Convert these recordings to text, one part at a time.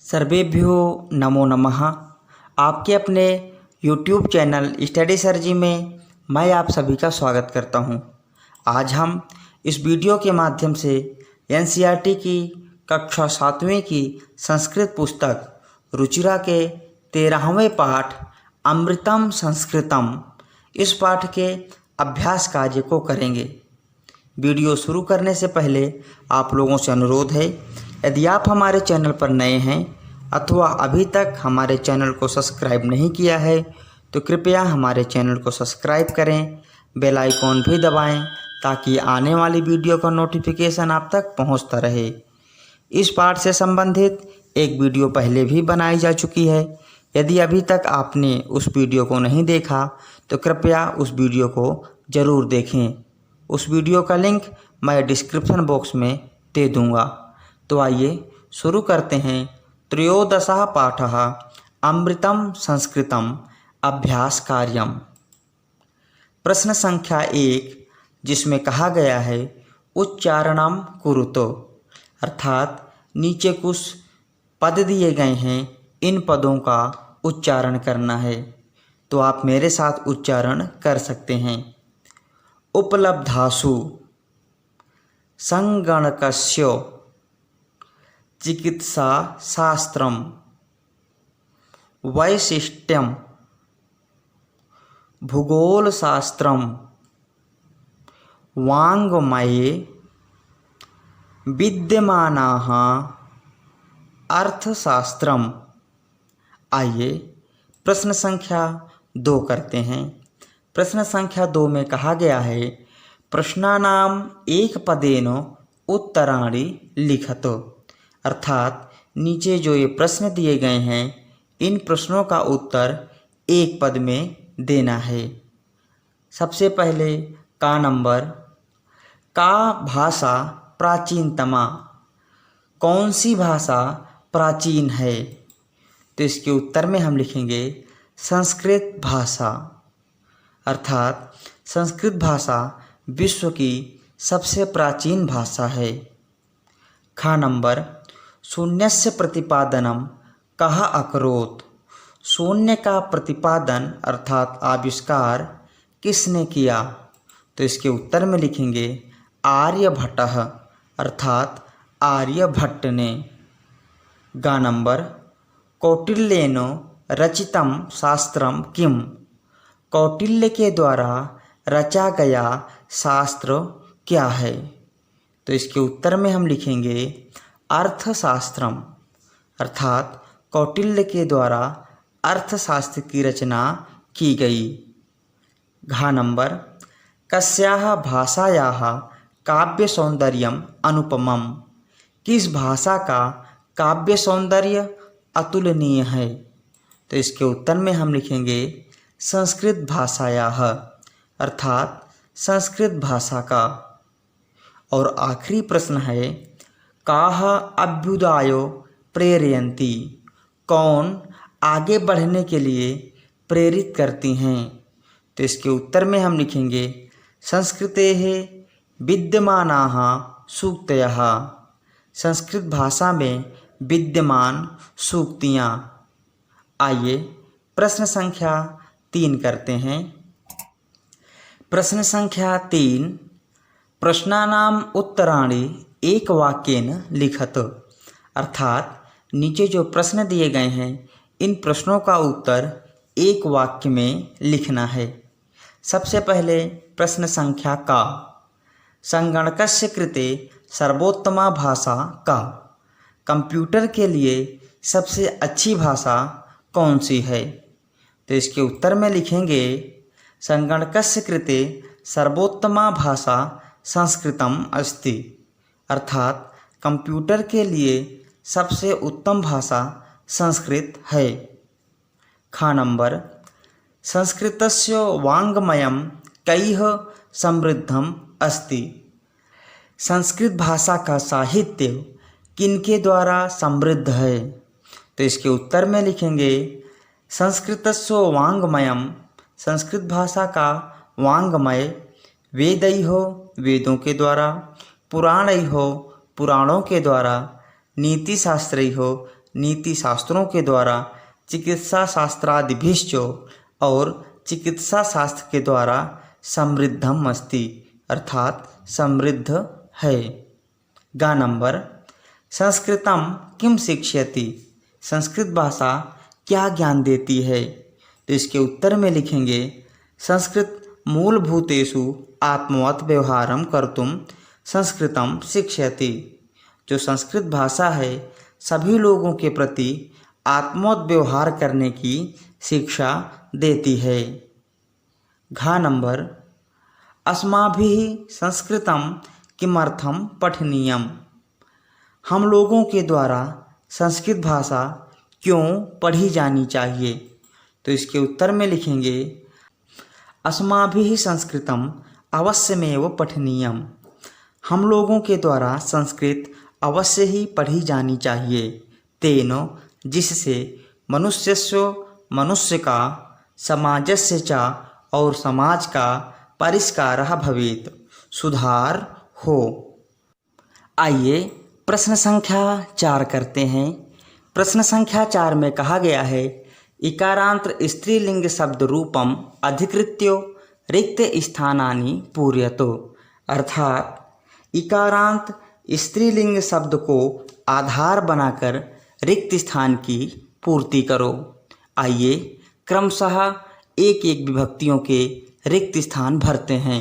सर्वेभ्यो नमो नमः। आपके अपने YouTube चैनल स्टडी सर जी में मैं आप सभी का स्वागत करता हूं। आज हम इस वीडियो के माध्यम से NCERT की कक्षा 7वीं की संस्कृत पुस्तक रुचिरा के 13वें पाठ अमृतम संस्कृतम इस पाठ के अभ्यास कार्य को करेंगे। वीडियो शुरू करने से पहले आप लोगों से अनुरोध है, यदि आप हमारे चैनल पर नए हैं अथवा अभी तक हमारे चैनल को सब्सक्राइब नहीं किया है तो कृपया हमारे चैनल को सब्सक्राइब करें, बेल आइकॉन भी दबाएं ताकि आने वाली वीडियो का नोटिफिकेशन आप तक पहुंचता रहे। इस पाठ से संबंधित एक वीडियो पहले भी बनाई जा चुकी है। यदि अभी तक आपने उस वीडियो को नहीं देखा तो कृपया उस वीडियो को ज़रूर देखें। उस वीडियो का लिंक मैं डिस्क्रिप्शन बॉक्स में दे दूंगा। तो आइए शुरू करते हैं। त्रयोदशः पाठः अमृतम संस्कृतम अभ्यास कार्यम। प्रश्न संख्या 1 जिसमें कहा गया है उच्चारणम कुरुतो, अर्थात नीचे कुछ पद दिए गए हैं, इन पदों का उच्चारण करना है। तो आप मेरे साथ उच्चारण कर सकते हैं। उपलब्धासु संगणकस्य चिकित्सा शास्त्रम वैशिष्ट्यम भूगोल शास्त्रम वाङ्मये विद्यमानाः अर्थशास्त्रम। आइए प्रश्न संख्या 2 करते हैं। प्रश्न संख्या 2 में कहा गया है प्रश्नानाम एक पदेन उत्तराणि लिखत, अर्थात नीचे जो ये प्रश्न दिए गए हैं इन प्रश्नों का उत्तर एक पद में देना है। सबसे पहले का नंबर, का भाषा प्राचीनतमा, कौन सी भाषा प्राचीन है? तो इसके उत्तर में हम लिखेंगे संस्कृत भाषा, अर्थात संस्कृत भाषा विश्व की सबसे प्राचीन भाषा है। खा नंबर, शून्यस्य प्रतिपादनम कः अकरोत्, शून्य का प्रतिपादन अर्थात आविष्कार किसने किया? तो इसके उत्तर में लिखेंगे आर्यभट्टः, अर्थात आर्यभट्ट ने। गा नंबर, कौटिल्येन रचितम शास्त्रम किम, कौटिल्य के द्वारा रचा गया शास्त्र क्या है? तो इसके उत्तर में हम लिखेंगे अर्थशास्त्रम, अर्थात कौटिल्य के द्वारा अर्थशास्त्र की रचना की गई। घा नंबर, कस्याः भाषायाः काव्य सौंदर्यम अनुपमम, किस भाषा का काव्य सौंदर्य अतुलनीय है? तो इसके उत्तर में हम लिखेंगे संस्कृत भाषायाः, अर्थात संस्कृत भाषा का। और आखिरी प्रश्न है काः अभ्युदयो प्रेरयन्ति, कौन आगे बढ़ने के लिए प्रेरित करती हैं? तो इसके उत्तर में हम लिखेंगे संस्कृतेः विद्यमानाः सूक्तयः, संस्कृत भाषा में विद्यमान सूक्तियाँ। आइए प्रश्न संख्या 3 करते हैं। प्रश्न संख्या 3 प्रश्नानाम उत्तराणि एक वाक्येन लिखत, अर्थात नीचे जो प्रश्न दिए गए हैं इन प्रश्नों का उत्तर एक वाक्य में लिखना है। सबसे पहले प्रश्न संख्या का, संगणकस्य कृते सर्वोत्तमा भाषा का, कंप्यूटर के लिए सबसे अच्छी भाषा कौन सी है? तो इसके उत्तर में लिखेंगे संगणकस्य कृते सर्वोत्तमा भाषा संस्कृतम अस्ति, अर्थात कंप्यूटर के लिए सबसे उत्तम भाषा संस्कृत है। खा नंबर, संस्कृतस्य वाङ्मयं कैः समृद्धम अस्ति, संस्कृत भाषा का साहित्य किनके द्वारा समृद्ध है? तो इसके उत्तर में लिखेंगे संस्कृतस्य वाङ्मयं, संस्कृत भाषा का वाङ्मय वेदैः, वेदों के द्वारा, पुराणैः, पुराणों के द्वारा, नीतिशास्त्रैः, नीति शास्त्रों के द्वारा चिकित्सा शास्त्रादिभिश्च और चिकित्सा शास्त्र के द्वारा समृद्धम अस्ति अर्थात समृद्ध है। गा नंबर संस्कृतम किम शिक्षयति, संस्कृत भाषा क्या ज्ञान देती है। तो इसके उत्तर में लिखेंगे संस्कृत मूलभूतेषु आत्मवत् व्यवहारं कर्तुम संस्कृतम शिक्षयति। जो संस्कृत भाषा है सभी लोगों के प्रति आत्मवत् व्यवहार करने की शिक्षा देती है। घा नंबर अस्माभिः संस्कृतं किमर्थं पठनीयम्, हम लोगों के द्वारा संस्कृत भाषा क्यों पढ़ी जानी चाहिए। तो इसके उत्तर में लिखेंगे अस्माभिः संस्कृतम अवश्यमेव पठनीयम, हम लोगों के द्वारा संस्कृत अवश्य ही पढ़ी जानी चाहिए। तेन जिससे मनुष्य का समाजस्य च और समाज का परिष्कारः भवेत्, सुधार हो। आइए प्रश्न संख्या 4 करते हैं। प्रश्न संख्या 4 में कहा गया है इकारांत स्त्रीलिंग शब्द रूपम अधिकृत्य रिक्त स्थानानि पूरयतु, अर्थात इकारांत स्त्रीलिंग शब्द को आधार बनाकर रिक्त स्थान की पूर्ति करो। आइए क्रमशः एक एक विभक्तियों के रिक्त स्थान भरते हैं।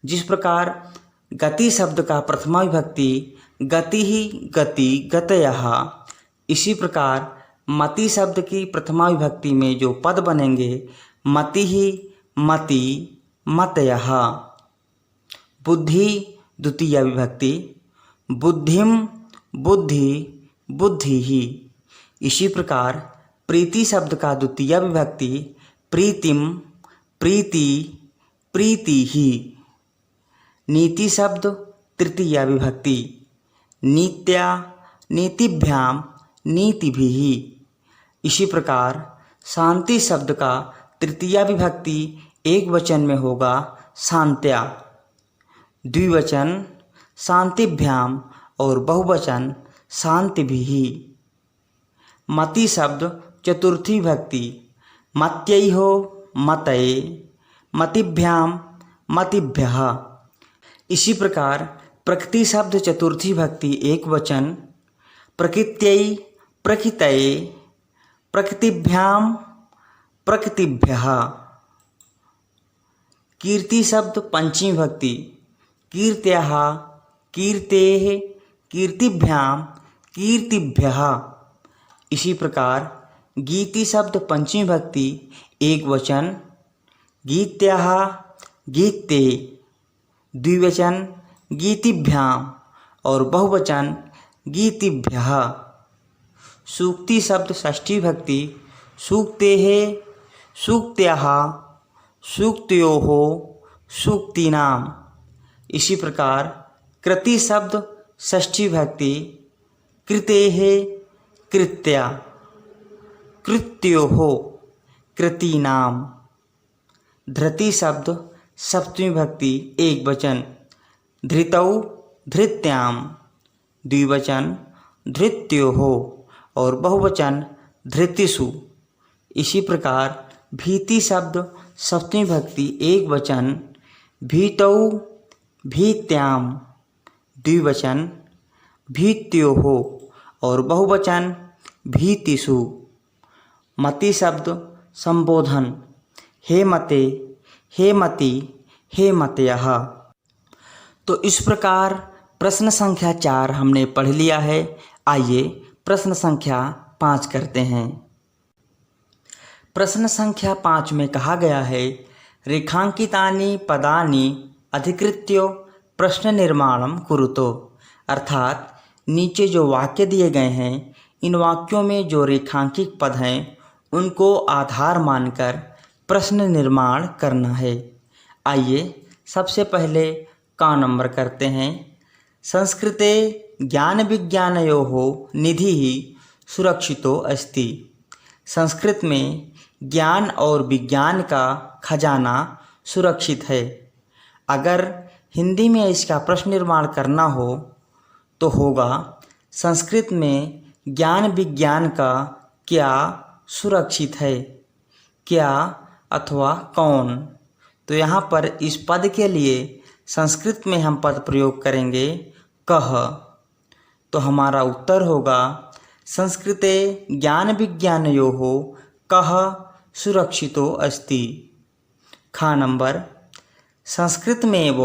जिस प्रकार गति शब्द का प्रथमा विभक्ति गति ही गति गतयः, इसी प्रकार मति शब्द की प्रथमा विभक्ति में जो पद बनेंगे मति ही मति मतयः। बुद्धि द्वितीय विभक्ति बुद्धिम बुद्धि बुद्धि ही। इसी प्रकार प्रीति शब्द का द्वितीय विभक्ति प्रीतिम प्रीति प्रीति ही। नीति शब्द तृतीया विभक्ति नीत्या नीतिभ्याम नीतिभिः। इसी प्रकार शांति शब्द का तृतीया विभक्ति एक वचन में होगा शांत्या, द्विवचन शांतिभ्याम और बहुवचन शांतिभिः। मति शब्द चतुर्थी विभक्ति मत्यैः मतये मतिभ्याम मतिभ्यः। इसी प्रकार प्रकृति शब्द चतुर्थी विभक्ति एक वचन प्रकृत्यै प्रकृतये प्रकृतिभ्याम प्रकृतिभ्यः। कीर्ति शब्द पंचमी विभक्ति कीर्त्याः कीर्तेः कीर्तिभ्याम कीर्तिभ्यः। इसी प्रकार गीति शब्द पंचमी विभक्ति एक वचन गीत्याः गीते, द्विवचन गीतिभ्याम और बहुवचन गीतिभ्यः। सूक्ति शब्द षष्ठी विभक्ति सूक्तेः सूक्त्याः सूक्तयोः सूक्तीनाम। इसी प्रकार कृति शब्द षष्ठी विभक्ति कृतेः कृत्या कृत्योः कृतीनाम। धृति शब्द सप्तमी विभक्ति एक वचन धृतौ धृत्याम, द्विवचन धृत्योः और बहुवचन धृतिषु। इसी प्रकार भीति शब्द सप्तमी विभक्ति एक वचन भीतौ भीत्याम, द्विवचन भीत्योः और बहुवचन भीतिषु। मति शब्द संबोधन हे मते हे मति हे मतयः। तो इस प्रकार प्रश्न संख्या 4 हमने पढ़ लिया है। आइए प्रश्न संख्या 5 करते हैं। प्रश्न संख्या 5 में कहा गया है रेखांकितानि पदानि अधिकृत्य प्रश्न निर्माणम कुरुतो, अर्थात नीचे जो वाक्य दिए गए हैं इन वाक्यों में जो रेखांकित पद हैं उनको आधार मानकर प्रश्न निर्माण करना है। आइए सबसे पहले का नंबर करते हैं। संस्कृते ज्ञान विज्ञानयोः निधिः सुरक्षितो अस्ति, संस्कृत में ज्ञान और विज्ञान का खजाना सुरक्षित है। अगर हिंदी में इसका प्रश्न निर्माण करना हो तो होगा संस्कृत में ज्ञान विज्ञान का क्या सुरक्षित है? क्या अथवा कौन? तो यहाँ पर इस पद के लिए संस्कृत में हम पद प्रयोग करेंगे कः। तो हमारा उत्तर होगा संस्कृते ज्ञान विज्ञानयोः कः सुरक्षितो अस्ति। खा नंबर संस्कृतमेव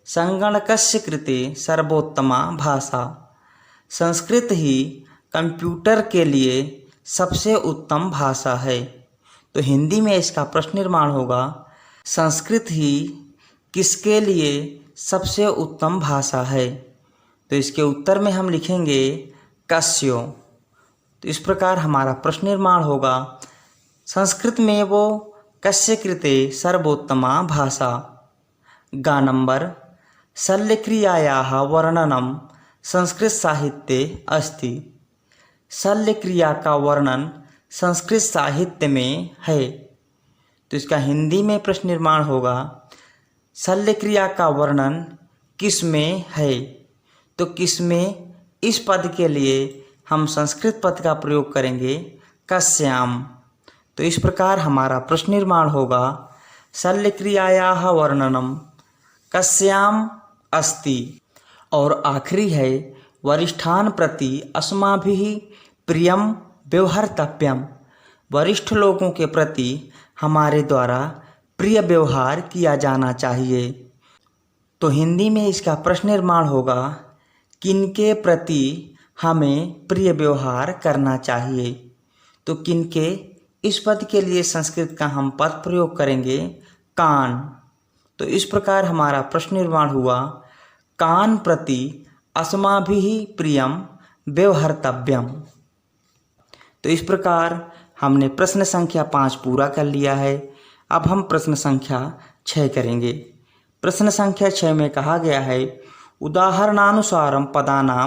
संगणकस्य कृते सर्वोत्तमा भाषा। संस्कृत ही कंप्यूटर के लिए सबसे उत्तम भाषा है। तो हिंदी में इसका प्रश्न निर्माण होगा संस्कृत ही किसके लिए सबसे उत्तम भाषा है? तो इसके उत्तर में हम लिखेंगे कस्यो। तो इस प्रकार हमारा प्रश्न निर्माण होगा संस्कृत में वो कस्य कृते सर्वोत्तमा भाषा। गा नंबर शल्यक्रियायाः वर्णनम संस्कृत साहित्ये अस्ति। शल्यक्रिया का वर्णन संस्कृत साहित्य में है। तो इसका हिंदी में प्रश्न निर्माण होगा शल्यक्रिया का वर्णन किस में है? तो किस में, इस पद के लिए हम संस्कृत पद का प्रयोग करेंगे कस्याम। तो इस प्रकार हमारा प्रश्न निर्माण होगा शल्यक्रियायाः वर्णनम कस्याम अस्ति। और आखिरी है वरिष्ठान प्रति अस्माभिः प्रियम व्यवहर्तव्यम। वरिष्ठ लोगों के प्रति हमारे द्वारा प्रिय व्यवहार किया जाना चाहिए। तो हिंदी में इसका प्रश्न निर्माण होगा किनके प्रति हमें प्रिय व्यवहार करना चाहिए। तो किनके, इस पद के लिए संस्कृत का हम पद प्रयोग करेंगे कान। तो इस प्रकार हमारा प्रश्न निर्माण हुआ कान प्रति अस्माभिः प्रियम व्यवहर्तव्यम। तो इस प्रकार हमने प्रश्न संख्या 5 पूरा कर लिया है। अब हम प्रश्न संख्या 6 करेंगे। प्रश्न संख्या 6 में कहा गया है उदाहरणानुसारम पदानां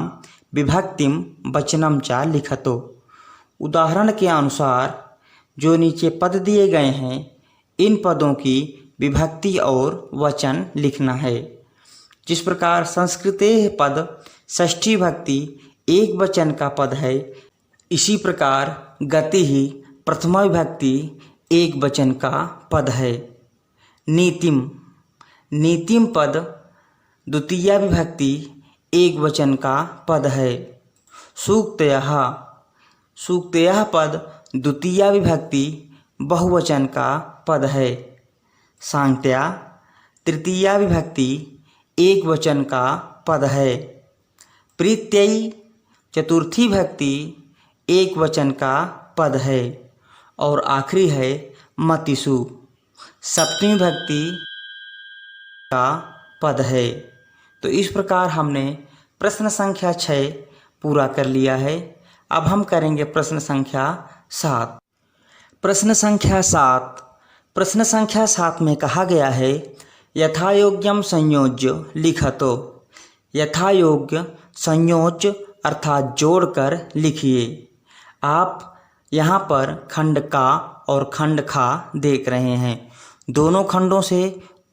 विभक्तिम वचनम च लिखतो। उदाहरण के अनुसार जो नीचे पद दिए गए हैं इन पदों की विभक्ति और वचन लिखना है। जिस प्रकार संस्कृते पद षष्ठी भक्ति एक वचन का पद है, इसी प्रकार गति ही प्रथमा विभक्ति एक वचन का पद है। नीतिम, नीतिम पद द्वितीया विभक्ति एक वचन का पद है। सूक्तयः, सूक्तयः पद द्वितीया विभक्ति बहुवचन का पद है। सांत्या तृतीया विभक्ति एक वचन का पद है। प्रीत्ययी चतुर्थी भक्ति एक वचन का पद है। और आखिरी है मतिषु, सप्तमी भक्ति का पद है। तो इस प्रकार हमने प्रश्न संख्या 6 पूरा कर लिया है। अब हम करेंगे प्रश्न संख्या 7। प्रश्न संख्या 7, प्रश्न संख्या 7 में कहा गया है यथायोग्यम संयोज्य लिखतो। यथायोग्य संयोज्य अर्थात जोड़कर लिखिए। आप यहाँ पर खंड का और खंड खा देख रहे हैं। दोनों खंडों से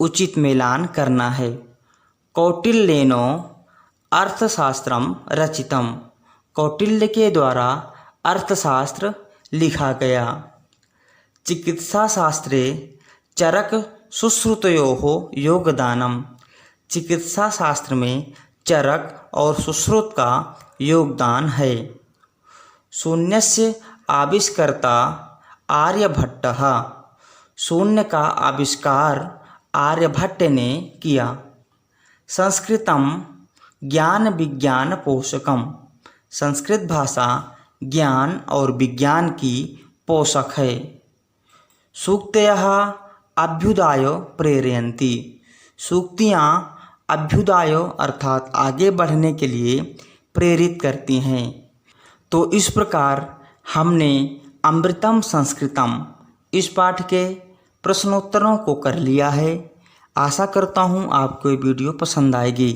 उचित मिलान करना है। कौटिल्येनो अर्थशास्त्रम रचितम। कौटिल्य के द्वारा अर्थशास्त्र लिखा गया। चिकित्सा शास्त्रे चरक सुश्रुतयोः योगदानम। चिकित्सा शास्त्र में चरक और सुश्रुत का योगदान है। शून्यस्य आविष्कर्ता आर्यभट्टः। शून्य का आविष्कार आर्यभट्ट ने किया। संस्कृतम ज्ञान विज्ञान पोषकम। संस्कृत भाषा ज्ञान और विज्ञान की पोषक है। सूक्तयः अभ्युदय प्रेरयन्ति। सूक्तियाँ अभ्युदय अर्थात आगे बढ़ने के लिए प्रेरित करती हैं। तो इस प्रकार हमने अमृतम संस्कृतम इस पाठ के प्रश्नोत्तरों को कर लिया है। आशा करता हूँ आपको ये वीडियो पसंद आएगी।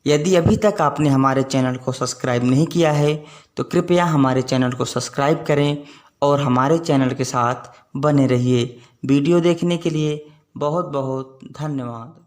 यदि अभी तक आपने हमारे चैनल को सब्सक्राइब नहीं किया है तो कृपया हमारे चैनल को सब्सक्राइब करें और हमारे चैनल के साथ बने रहिए। वीडियो देखने के लिए बहुत बहुत धन्यवाद।